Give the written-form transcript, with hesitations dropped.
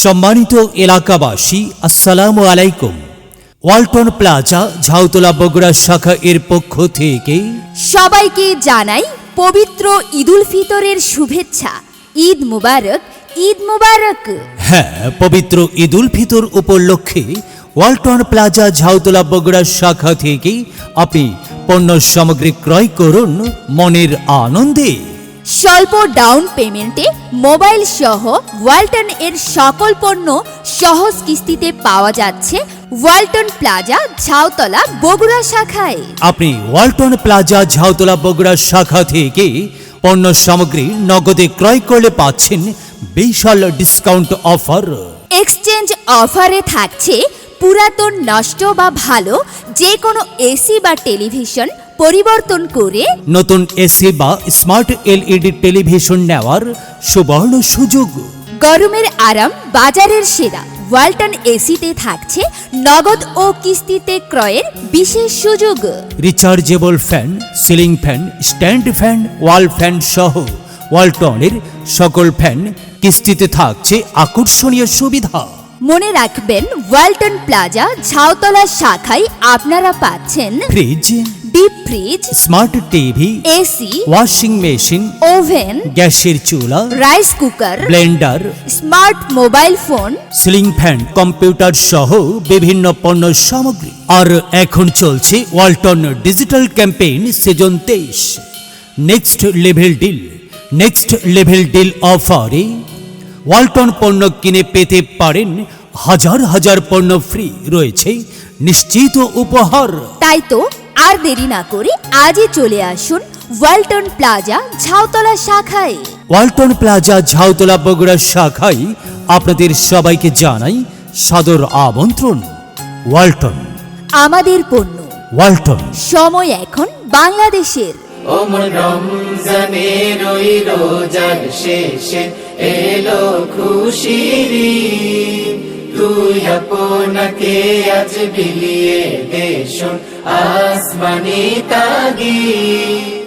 সম্মানিত এলাকাবাসী, আসসালামু আলাইকুম। ওয়ালটন প্লাজা ঝাউতলা বগুড়া শাখা এর পক্ষ থেকে সবাইকে জানাই পবিত্র ঈদুল ফিতরের শুভেচ্ছা। ঈদ মুবারক, ঈদ মুবারক। হ্যাঁ, পবিত্র ঈদুল ফিতর উপলক্ষে ওয়ালটন প্লাজা ঝাউতলা বগুড়া শাখা থেকে আপনি পণ্য সামগ্রী ক্রয় করুন মনের আনন্দে। স্বল্প ডাউন পেমেন্টে মোবাইল সহ ওয়ালটন এর সকল পণ্য সহজ কিস্তিতে পাওয়া যাচ্ছে ওয়ালটন প্লাজা ঝাউতলা বগুড়া শাখায়। আপনি ওয়ালটন প্লাজা ঝাউতলা বগুড়া শাখা থেকে পণ্য সামগ্রী নগদে ক্রয় করলে পাচ্ছেন বিশাল ডিসকাউন্ট অফার। এক্সচেঞ্জ অফারে থাকছে পুরাতন নষ্ট বা ভালো যে কোনো এসি বা টেলিভিশন পরিবর্তন করে নতুন এসি বা স্মার্ট এলইডি টেলিভিশন নেওয়ার সুবর্ণ সুযোগ। গরমের আরাম বাজারের সেরা ওয়ালটন এসিতে থাকছে নগদ ও কিস্তিতে ক্রয়ের বিশেষ সুযোগ। Rechargeable fan, ceiling fan, stand fan, ওয়াল ফ্যান সহ ওয়ালটনের সকল ফ্যান কিস্তিতে থাকছে আকর্ষণীয় সুবিধা। মনে রাখবেন, ওয়ালটন প্লাজা ঝাউতলা শাখায় আপনারা পাচ্ছেন fridge, deep fridge, smart TV, AC, washing machine, oven, গ্যাসের চুলা, rice cooker, blender, smart mobile phone, ceiling fan, computer সহ বিভিন্ন পণ্য সামগ্রী। আর এখন চলছে Walton digital campaign season 23 next level deal অফারে ওয়ালটন পণ্য কিনে পেতে পারেন হাজার হাজার পণ্য ফ্রি, রয়েছে নিশ্চিত উপহার। তাই তো আর দেরি না করে আজই চলে আসুন ওয়ালটন প্লাজা ঝাউতলা শাখায়। ওয়ালটন প্লাজা ঝাউতলা বগুড়া শাখায় আপনাদের সবাইকে জানাই সাদর আমন্ত্রণ। ওয়ালটন, আমাদের পণ্য। ওয়ালটন। সময় এখন বাংলাদেশের। ওমর রমজানের ওই রোজার শেষে এলো খুশির ঈদ। তুই আপনাকে আজ বিলিয়ে দে শোন আসমানি তাগিদ।